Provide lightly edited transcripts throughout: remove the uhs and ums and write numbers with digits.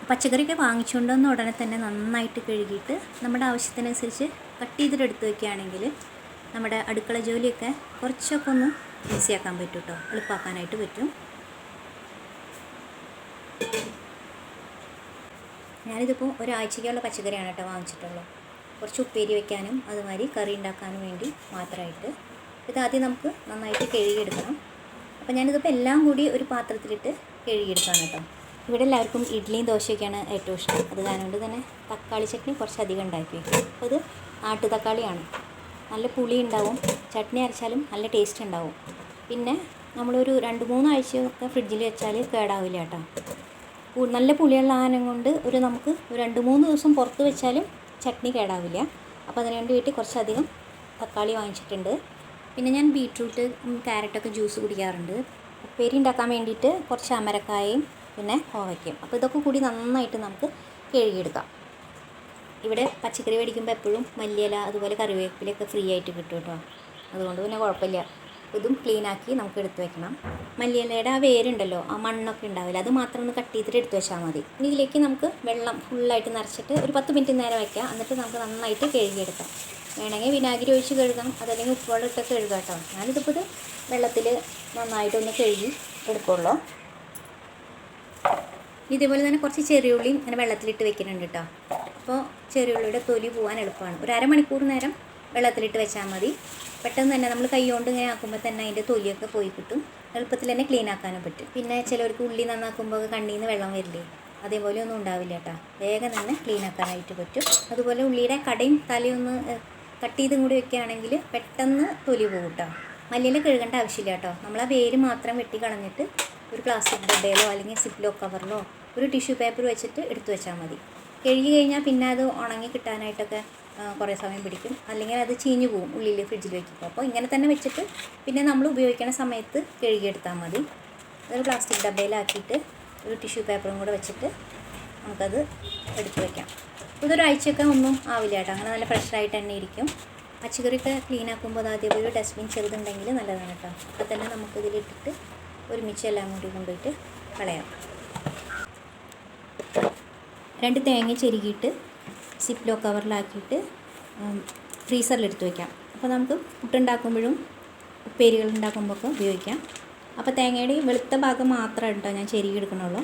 പച്ചക്കറിയൊക്കെ വാങ്ങിച്ചുകൊണ്ട് വന്ന ഉടനെ തന്നെ നന്നായിട്ട് കഴുകിയിട്ട് നമ്മുടെ ആവശ്യത്തിനനുസരിച്ച് കട്ട് ചെയ്തിട്ട് എടുത്ത് വയ്ക്കുകയാണെങ്കിൽ നമ്മുടെ അടുക്കള ജോലിയൊക്കെ കുറച്ചൊക്കെ ഒന്ന് ഈസിയാക്കാൻ പറ്റും കേട്ടോ, എളുപ്പമാക്കാനായിട്ട് പറ്റും. ഞാനിതിപ്പോൾ ഒരാഴ്ചയ്ക്കുള്ള പച്ചക്കറിയാണ് കേട്ടോ വാങ്ങിച്ചിട്ടുള്ളൂ. കുറച്ച് ഉപ്പേരി വയ്ക്കാനും അതുമാതിരി കറി ഉണ്ടാക്കാനും വേണ്ടി മാത്രമായിട്ട്. ഇതാദ്യം നമുക്ക് നന്നായിട്ട് കഴുകിയെടുക്കണം. അപ്പോൾ ഞാനിതിപ്പോൾ എല്ലാം കൂടി ഒരു പാത്രത്തിലിട്ട് കഴുകിയെടുക്കുകയാണ് കേട്ടോ. ഇവിടെ എല്ലാവർക്കും ഇഡ്ഡലിയും ദോശയൊക്കെയാണ് ഏറ്റവും ഇഷ്ടം. അത് കാരണം തന്നെ തക്കാളി ചട്നി കുറച്ചധികം ഉണ്ടാക്കി വയ്ക്കും. അപ്പോൾ ഇത് നാട്ടു തക്കാളിയാണ്, നല്ല പുളി ഉണ്ടാവും, ചട്നി അരച്ചാലും നല്ല ടേസ്റ്റ് ഉണ്ടാവും. പിന്നെ നമ്മളൊരു 2-3 ആഴ്ചയൊക്കെ ഫ്രിഡ്ജിൽ വെച്ചാൽ കേടാവില്ല കേട്ടോ. നല്ല പുളിയുള്ള ആനം കൊണ്ട് നമുക്ക് 2-3 ദിവസം പുറത്ത് വെച്ചാലും ചട്നി കേടാവില്ല. അപ്പോൾ അതിന് വേണ്ടിയിട്ട് കുറച്ചധികം തക്കാളി വാങ്ങിച്ചിട്ടുണ്ട്. പിന്നെ ഞാൻ ബീട്രൂട്ട് ക്യാരറ്റൊക്കെ ജ്യൂസ് കുടിക്കാറുണ്ട്. ഉപ്പേരി ഉണ്ടാക്കാൻ വേണ്ടിയിട്ട് കുറച്ച് അമരക്കായയും പിന്നെ കോവയ്ക്കയും. അപ്പോൾ ഇതൊക്കെ കൂടി നന്നായിട്ട് നമുക്ക് കഴുകിയെടുക്കാം. ഇവിടെ പച്ചക്കറി മേടിക്കുമ്പോൾ എപ്പോഴും മല്ലിയില അതുപോലെ കറിവേപ്പിലൊക്കെ ഫ്രീ ആയിട്ട് കിട്ടും കേട്ടോ. അതുകൊണ്ട് പിന്നെ കുഴപ്പമില്ല. ഇതും ക്ലീനാക്കി നമുക്ക് എടുത്ത് വെക്കണം. മല്ലിയിലയുടെ ആ വേരുണ്ടല്ലോ, ആ മണ്ണൊക്കെ ഉണ്ടാവില്ല, അത് മാത്രം ഒന്ന് കട്ട് ചെയ്തിട്ട് എടുത്ത് വെച്ചാൽ മതി. ഇനി ഇതിലേക്ക് നമുക്ക് വെള്ളം ഫുള്ളായിട്ട് നിറച്ചിട്ട് ഒരു 10 മിനിറ്റ് നേരം വയ്ക്കാം. എന്നിട്ട് നമുക്ക് നന്നായിട്ട് കഴുകിയെടുക്കാം. വേണമെങ്കിൽ വിനാഗിരി ഒഴിച്ച് കഴുകാം, അതല്ലെങ്കിൽ ഉപ്പുവെള്ളം ഇട്ടൊക്കെ കഴുകാം കേട്ടോ. ഞാനിതിപ്പോൾ ഇത് വെള്ളത്തിൽ നന്നായിട്ടൊന്ന് കഴുകി എടുക്കുള്ളൂ. ഇതേപോലെ തന്നെ കുറച്ച് ചെറിയുള്ളിയും ഇങ്ങനെ വെള്ളത്തിലിട്ട് വെക്കുന്നുണ്ട് കേട്ടോ. അപ്പോൾ ചെറിയുള്ളിയുടെ തൊലി പോകാൻ എളുപ്പമാണ്. ഒരു അരമണിക്കൂർ നേരം വെള്ളത്തിലിട്ട് വെച്ചാൽ മതി. പെട്ടെന്ന് തന്നെ നമ്മൾ കൈ കൊണ്ട് ഇങ്ങനെ ആക്കുമ്പോൾ തന്നെ അതിൻ്റെ തൊലിയൊക്കെ പോയി കിട്ടും. എളുപ്പത്തിൽ തന്നെ ക്ലീൻ ആക്കാനും പറ്റും. പിന്നെ ചിലവർക്ക് ഉള്ളി നന്നാക്കുമ്പോൾ കണ്ണിൽ നിന്ന് വെള്ളം വരില്ലേ, അതേപോലെ ഒന്നും ഉണ്ടാവില്ല കേട്ടോ. വേഗം തന്നെ ക്ലീൻ ആക്കാനായിട്ട് പറ്റും. അതുപോലെ ഉള്ളിയുടെ കടയും തലയൊന്ന് കട്ട് ചെയ്തും കൂടി വെക്കുകയാണെങ്കിൽ പെട്ടെന്ന് തൊലി പോകും കേട്ടോ. മല്ലിയില കഴുകേണ്ട ആവശ്യമില്ല കേട്ടോ. നമ്മൾ ആ വേര് മാത്രം വെട്ടി കളഞ്ഞിട്ട് ഒരു പ്ലാസ്റ്റിക് ഡബ്ബയിലോ അല്ലെങ്കിൽ സിപ്ലോ കവറിലോ ഒരു ടിഷ്യൂ പേപ്പർ വെച്ചിട്ട് എടുത്തു വെച്ചാൽ മതി. കഴുകി കഴിഞ്ഞാൽ പിന്നെ അത് ഉണങ്ങി കിട്ടാനായിട്ടൊക്കെ കുറേ സമയം പിടിക്കും, അല്ലെങ്കിൽ അത് ചീഞ്ഞു പോകും ഉള്ളിൽ ഫ്രിഡ്ജിൽ വയ്ക്കുമ്പോൾ. അപ്പോൾ ഇങ്ങനെ തന്നെ വെച്ചിട്ട് പിന്നെ നമ്മൾ ഉപയോഗിക്കുന്ന സമയത്ത് കഴുകിയെടുത്താൽ മതി. അതൊരു പ്ലാസ്റ്റിക് ഡബ്ബയിലാക്കിയിട്ട് ഒരു ടിഷ്യൂ പേപ്പറും കൂടെ വെച്ചിട്ട് നമുക്കത് എടുത്ത് വയ്ക്കാം. ഇതൊരാഴ്ചയൊക്കെ ഒന്നും ആവില്ല കേട്ടോ, അങ്ങനെ നല്ല ഫ്രഷായിട്ട് തന്നെ ഇരിക്കും. പച്ചക്കറിയൊക്കെ ക്ലീൻ ആക്കുമ്പോൾ ആദ്യം ഒരു ഡസ്റ്റ്ബിൻ ചെറുതുണ്ടെങ്കിൽ നല്ലതാണ് കേട്ടോ. അപ്പോൾ തന്നെ നമുക്കിതിലിട്ടിട്ട് ഒരുമിച്ച് എല്ലാം കൂടി കൊണ്ടുപോയിട്ട് കളയാം. 2 തേങ്ങ ചെരുകിയിട്ട് സിപ്ലോ കവറിലാക്കിയിട്ട് ഫ്രീസറിലെടുത്ത് വയ്ക്കാം. അപ്പോൾ നമുക്ക് പുട്ടുണ്ടാക്കുമ്പോഴും ഉപ്പേരികൾ ഉണ്ടാക്കുമ്പോഴൊക്കെ ഉപയോഗിക്കാം. അപ്പോൾ തേങ്ങയുടെ വെളുത്ത ഭാഗം മാത്രമേ കേട്ടോ ഞാൻ ചെരുകി എടുക്കണുള്ളൂ.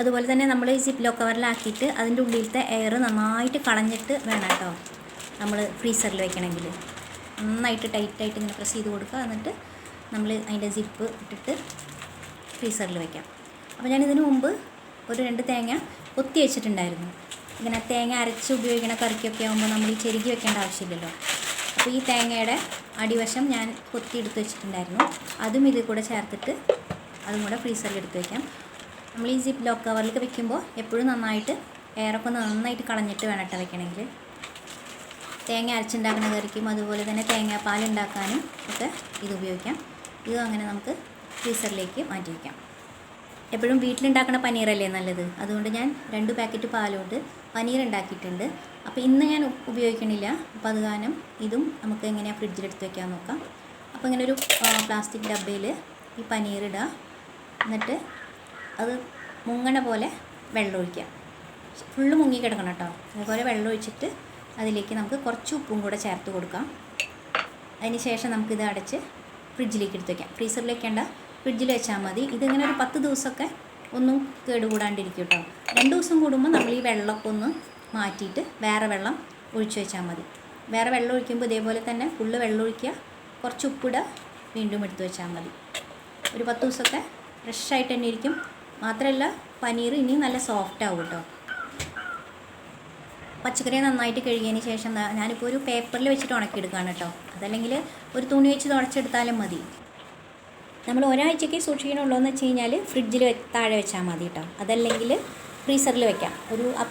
അതുപോലെ തന്നെ നമ്മൾ ഈ സിപ്ലോ കവറിലാക്കിയിട്ട് അതിൻ്റെ ഉള്ളിലത്തെ എയർ നന്നായിട്ട് കളഞ്ഞിട്ട് വേണം കേട്ടോ നമ്മൾ ഫ്രീസറിൽ വെക്കണമെങ്കിൽ. നന്നായിട്ട് ടൈറ്റായിട്ട് ഇങ്ങനെ പ്രസ് ചെയ്ത് കൊടുക്കുക. എന്നിട്ട് നമ്മൾ അതിൻ്റെ സിപ്പ് ഇട്ടിട്ട് ഫ്രീസറിൽ വയ്ക്കാം. അപ്പോൾ ഞാനിതിന് മുമ്പ് ഒരു 2 തേങ്ങ കൊത്തി വെച്ചിട്ടുണ്ടായിരുന്നു. ഇങ്ങനെ തേങ്ങ അരച്ച് ഉപയോഗിക്കുന്ന കറിക്കൊക്കെ ആകുമ്പോൾ നമ്മൾ ഈ ചെരുകി വെക്കേണ്ട ആവശ്യമില്ലല്ലോ. അപ്പോൾ ഈ തേങ്ങയുടെ അടിവശം ഞാൻ കൊത്തി എടുത്ത് വെച്ചിട്ടുണ്ടായിരുന്നു. അതും ഇതിൽ കൂടെ ചേർത്തിട്ട് അതും കൂടെ ഫ്രീസറിൽ എടുത്ത് വയ്ക്കാം. നമ്മൾ ഈ സിപ്പ് ലോക്ക് കവറിലേക്ക് വെക്കുമ്പോൾ എപ്പോഴും നന്നായിട്ട് എയറൊക്കെ നന്നായിട്ട് കളഞ്ഞിട്ട് വേണം കേട്ടോ വെക്കണമെങ്കിൽ. തേങ്ങ അരച്ചുണ്ടാക്കുന്ന കറിക്കും അതുപോലെ തന്നെ തേങ്ങാപ്പാൽ ഉണ്ടാക്കാനും ഒക്കെ ഇത് ഉപയോഗിക്കാം. ഇതും അങ്ങനെ നമുക്ക് ഫ്രീസറിലേക്ക് മാറ്റി വയ്ക്കാം. എപ്പോഴും വീട്ടിലുണ്ടാക്കുന്ന പനീറല്ലേ നല്ലത്. അതുകൊണ്ട് ഞാൻ 2 പാക്കറ്റ് പാലുകൊണ്ട് പനീർ ഉണ്ടാക്കിയിട്ടുണ്ട്. അപ്പോൾ ഇന്ന് ഞാൻ ഉപയോഗിക്കണില്ല. അപ്പോൾ അത് കാരണം ഇതും നമുക്ക് എങ്ങനെയാണ് ഫ്രിഡ്ജിലെടുത്ത് വയ്ക്കാൻ നോക്കാം. അപ്പോൾ ഇങ്ങനെ ഒരു പ്ലാസ്റ്റിക് ഡബ്ബയിൽ ഈ പനീർ ഇടുക. എന്നിട്ട് അത് മുങ്ങണ പോലെ വെള്ളം ഒഴിക്കുക. ഫുള്ള് മുങ്ങി കിടക്കണം കേട്ടോ. അതുപോലെ വെള്ളം ഒഴിച്ചിട്ട് അതിലേക്ക് നമുക്ക് കുറച്ച് ഉപ്പും കൂടെ ചേർത്ത് കൊടുക്കാം. അതിന് ശേഷം നമുക്കിത് അടച്ച് ഫ്രിഡ്ജിലേക്ക് എടുത്ത് വയ്ക്കാം. ഫ്രീസറിൽ വെക്കേണ്ട, ഫ്രിഡ്ജിൽ വെച്ചാൽ മതി. ഇതിങ്ങനെ ഒരു 10 ദിവസമൊക്കെ ഒന്നും കേടുകൂടാണ്ടിരിക്കും കേട്ടോ. 2 ദിവസം കൂടുമ്പോൾ നമ്മൾ ഈ വെള്ളമൊക്കെ ഒന്ന് മാറ്റിയിട്ട് വേറെ വെള്ളം ഒഴിച്ച് വെച്ചാൽ മതി. വേറെ വെള്ളം ഒഴിക്കുമ്പോൾ ഇതേപോലെ തന്നെ ഫുള്ള് വെള്ളം ഒഴിക്കുക, കുറച്ച് ഉപ്പിടുക, വീണ്ടും എടുത്ത് വെച്ചാൽ മതി. ഒരു 10 ദിവസമൊക്കെ ഫ്രഷായിട്ട് തന്നെ ഇരിക്കും. മാത്രമല്ല പനീർ ഇനി നല്ല സോഫ്റ്റ് ആവും കേട്ടോ. പച്ചക്കറി നന്നായിട്ട് കഴുകിയതിന് ശേഷം ഞാനിപ്പോൾ ഒരു പേപ്പറിൽ വെച്ചിട്ട് ഉണക്കിയെടുക്കുകയാണ് കേട്ടോ. അതല്ലെങ്കിൽ ഒരു തുണി വെച്ച് തുടച്ചെടുത്താലും മതി. നമ്മൾ ഒരാഴ്ചയ്ക്ക് സൂക്ഷിക്കണുള്ളൂ എന്ന് വെച്ച് കഴിഞ്ഞാൽ ഫ്രിഡ്ജിൽ താഴെ വെച്ചാൽ മതി കേട്ടോ. അതല്ലെങ്കിൽ ഫ്രീസറിൽ വെക്കാം.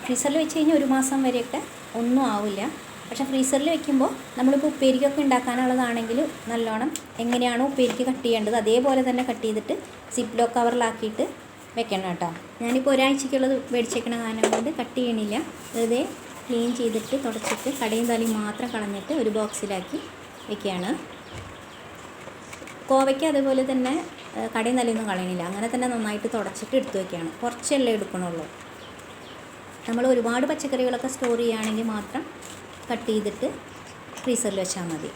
ഫ്രീസറിൽ വെച്ച് കഴിഞ്ഞാൽ 1 മാസം വരെയൊക്കെ ഒന്നും ആവില്ല. പക്ഷേ ഫ്രീസറിൽ വെക്കുമ്പോൾ നമ്മളിപ്പോൾ ഉപ്പേരിക്കൊക്കെ ഉണ്ടാക്കാനുള്ളതാണെങ്കിൽ നല്ലോണം എങ്ങനെയാണോ ഉപ്പേരിക്ക് കട്ട് ചെയ്യേണ്ടത് അതേപോലെ തന്നെ കട്ട് ചെയ്തിട്ട് സിപ്ലോ കവറിലാക്കിയിട്ട് വെക്കണം കേട്ടോ. ഞാനിപ്പോൾ ഒരാഴ്ചയ്ക്കുള്ളത് മേടിച്ചേക്കണ കാരണം കൊണ്ട് കട്ട് ചെയ്യണില്ല. വെറുതെ ക്ലീൻ ചെയ്തിട്ട് തുടച്ചിട്ട് കടയും തലയും മാത്രം കളഞ്ഞിട്ട് ഒരു ബോക്സിലാക്കി വെക്കുകയാണ്. കോവയ്ക്ക് അതുപോലെ തന്നെ കടയും തലയൊന്നും കളയണില്ല, അങ്ങനെ തന്നെ നന്നായിട്ട് തുടച്ചിട്ട് എടുത്ത് വയ്ക്കുകയാണ്. കുറച്ചല്ലേ എടുക്കണുള്ളൂ. നമ്മൾ ഒരുപാട് പച്ചക്കറികളൊക്കെ സ്റ്റോർ ചെയ്യുകയാണെങ്കിൽ മാത്രം കട്ട് ചെയ്തിട്ട് ഫ്രീസറിൽ വെച്ചാൽ മതി.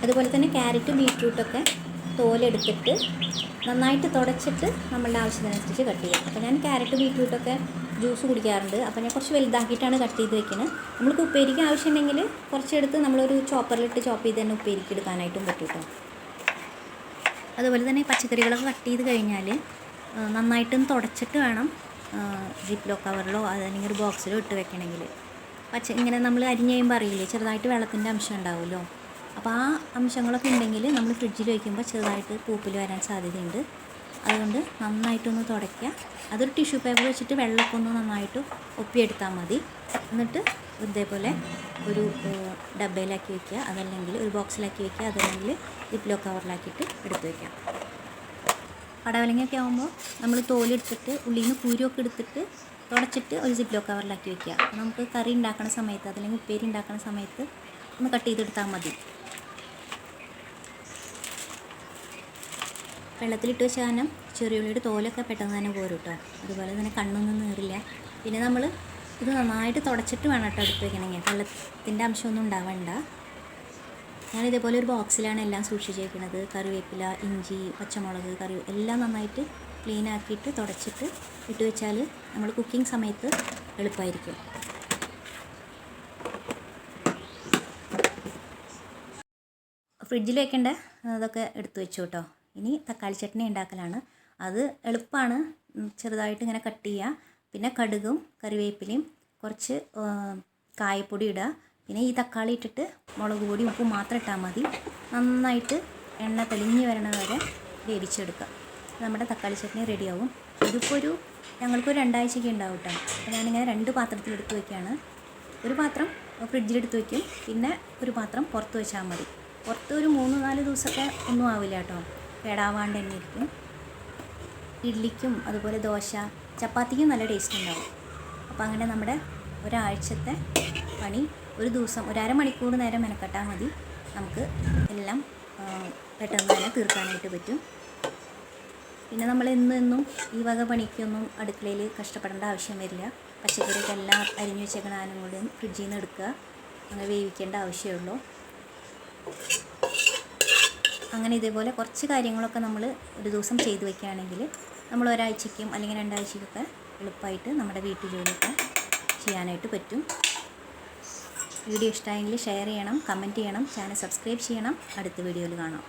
അതുപോലെ തന്നെ ക്യാരറ്റും ബീറ്റ്റൂട്ടൊക്കെ തോലെടുത്തിട്ട് നന്നായിട്ട് തുടച്ചിട്ട് നമ്മളുടെ ആവശ്യത്തിനനുസരിച്ച് കട്ട് ചെയ്യാം. അപ്പോൾ ഞാൻ ക്യാരറ്റ് ബീറ്റ്റൂട്ടൊക്കെ ജ്യൂസ് കുടിക്കാറുണ്ട്. അപ്പോൾ ഞാൻ കുറച്ച് വലുതാക്കിയിട്ടാണ് കട്ട് ചെയ്ത് വെക്കുന്നത്. നമ്മൾക്ക് ഉപ്പേരിക്ക് ആവശ്യമുണ്ടെങ്കിൽ കുറച്ചെടുത്ത് നമ്മളൊരു ചോപ്പറിലിട്ട് ചോപ്പ് ചെയ്ത് തന്നെ ഉപ്പേരിക്ക് എടുക്കാനായിട്ടും പറ്റും കേട്ടോ. അതുപോലെ തന്നെ പച്ചക്കറികളൊക്കെ കട്ട് ചെയ്ത് കഴിഞ്ഞാൽ നന്നായിട്ടും തുടച്ചിട്ട് വേണം ജിപ്ലോ കവറിലോ അതല്ലെങ്കിൽ ഒരു ബോക്സിലോ ഇട്ട് വെക്കണമെങ്കിൽ. ഇങ്ങനെ നമ്മൾ അരിഞ്ഞ് കഴിയുമ്പോൾ അറിയില്ലേ, ചെറുതായിട്ട് വെള്ളത്തിൻ്റെ അംശം ഉണ്ടാവുമല്ലോ. അപ്പോൾ ആ അംശങ്ങളൊക്കെ ഉണ്ടെങ്കിൽ നമ്മൾ ഫ്രിഡ്ജിൽ വയ്ക്കുമ്പോൾ ചെറുതായിട്ട് പൂപ്പിൽ വരാൻ സാധ്യതയുണ്ട്. അതുകൊണ്ട് നന്നായിട്ടൊന്ന് തുടയ്ക്കുക. അതൊരു ടിഷ്യൂ പേപ്പർ വെച്ചിട്ട് വെള്ളമൊക്കെ ഒന്ന് നന്നായിട്ട് ഒപ്പിയെടുത്താൽ മതി. എന്നിട്ട് ഇതേപോലെ ഒരു ഡബ്ബയിലാക്കി വയ്ക്കുക, അതല്ലെങ്കിൽ ഒരു ബോക്സിലാക്കി വയ്ക്കുക, അതല്ലെങ്കിൽ ജിപ്ലോ കവറിലാക്കിയിട്ട് എടുത്ത് വയ്ക്കാം. പടവലങ്ങയൊക്കെ ആകുമ്പോൾ നമ്മൾ തോലെടുത്തിട്ട് ഉള്ളിൽ നിന്ന് കുരുവൊക്കെ എടുത്തിട്ട് തുടച്ചിട്ട് ഒരു ജിപ്ലോ കവറിലാക്കി വയ്ക്കുക. നമുക്ക് കറി ഉണ്ടാക്കുന്ന സമയത്ത് അതല്ലെങ്കിൽ ഉപ്പേരി ഉണ്ടാക്കുന്ന സമയത്ത് ഒന്ന് കട്ട് ചെയ്തെടുത്താൽ മതി. വെള്ളത്തിലിട്ട് വെച്ച കാരണം ചെറിയുള്ളിയുടെ തോലൊക്കെ പെട്ടെന്ന് തന്നെ പോരും കേട്ടോ. അതുപോലെ തന്നെ കണ്ണൊന്നും നീറില്ല. പിന്നെ നമ്മൾ ഇത് നന്നായിട്ട് തുടച്ചിട്ട് വേണം കേട്ടോ എടുത്ത് വെക്കണമെങ്കിൽ, വെള്ളത്തിൻ്റെ അംശമൊന്നും ഉണ്ടാവണ്ട. ഞാനിതേപോലെ ഒരു ബോക്സിലാണ് എല്ലാം സൂക്ഷിച്ച് വയ്ക്കുന്നത്. കറിവേപ്പില, ഇഞ്ചി, പച്ചമുളക്, കറി എല്ലാം നന്നായിട്ട് ക്ലീൻ ആക്കിയിട്ട് തുടച്ചിട്ട് ഇട്ട് വെച്ചാൽ നമ്മൾ കുക്കിംഗ് സമയത്ത് എളുപ്പമായിരിക്കും. ഫ്രിഡ്ജിൽ വെക്കേണ്ട അതൊക്കെ എടുത്ത് വെച്ചു കേട്ടോ. ഇനി തക്കാളി ചട്നി ഉണ്ടാക്കലാണ്. അത് എളുപ്പമാണ്. ചെറുതായിട്ട് ഇങ്ങനെ കട്ട് ചെയ്യുക. പിന്നെ കടുകും കറിവേപ്പിലയും കുറച്ച് കായപ്പൊടി ഇടുക. പിന്നെ ഈ തക്കാളി ഇട്ടിട്ട് മുളക് പൊടി ഉപ്പും മാത്രം ഇട്ടാൽ മതി. നന്നായിട്ട് എണ്ണ തെളിഞ്ഞ് വരണ വരെ വേവിച്ചെടുക്കുക. നമ്മുടെ തക്കാളി ചട്നി റെഡിയാവും. ഇതിപ്പോൾ ഞങ്ങൾക്കൊരു 2 ആഴ്ചയ്ക്ക് ഉണ്ടാവും കേട്ടോ. അപ്പോൾ ഞാനിങ്ങനെ 2 പാത്രത്തിലെടുത്ത് വയ്ക്കുകയാണ്. ഒരു പാത്രം ഫ്രിഡ്ജിലെടുത്ത് വയ്ക്കും, പിന്നെ ഒരു പാത്രം പുറത്ത് വെച്ചാൽ മതി. പുറത്ത് ഒരു 3-4 ദിവസമൊക്കെ ഒന്നും ആവില്ല കേട്ടോ, കേടാവാണ്ട് തന്നെ ഇരിക്കും. ഇഡ്ലിക്കും അതുപോലെ ദോശ, ചപ്പാത്തിക്കും നല്ല ടേസ്റ്റ് ഉണ്ടാവും. അപ്പോൾ അങ്ങനെ നമ്മുടെ ഒരാഴ്ചത്തെ പണി ഒരു ദിവസം ഒരു അരമണിക്കൂർ നേരം മെനക്കെട്ടാൽ മതി. നമുക്ക് എല്ലാം പെട്ടെന്ന് തന്നെ തീർക്കാനായിട്ട് പറ്റും. പിന്നെ നമ്മൾ എന്നും ഈ വക പണിക്കൊന്നും അടുക്കളയിൽ കഷ്ടപ്പെടേണ്ട ആവശ്യം വരില്ല. പച്ചക്കറിയൊക്കെ എല്ലാം അരിഞ്ഞു വെച്ചേക്കണ ആനും കൂടി ഫ്രിഡ്ജിൽ നിന്ന് എടുക്കുക, അങ്ങനെ വേവിക്കേണ്ട ആവശ്യമുള്ളൂ. അങ്ങനെ ഇതേപോലെ കുറച്ച് കാര്യങ്ങളൊക്കെ നമ്മൾ ഒരു ദിവസം ചെയ്ത് വയ്ക്കുകയാണെങ്കിൽ നമ്മൾ ഒരാഴ്ചയ്ക്കും അല്ലെങ്കിൽ 2 ആഴ്ചയ്ക്കൊക്കെ എളുപ്പമായിട്ട് നമ്മുടെ വീട്ടുജോലിയൊക്കെ ചെയ്യാനായിട്ട് പറ്റും. വീഡിയോ ഇഷ്ടമായെങ്കിൽ ഷെയർ ചെയ്യണം, കമൻറ്റ് ചെയ്യണം, ചാനൽ സബ്സ്ക്രൈബ് ചെയ്യണം. അടുത്ത വീഡിയോയിൽ കാണാം.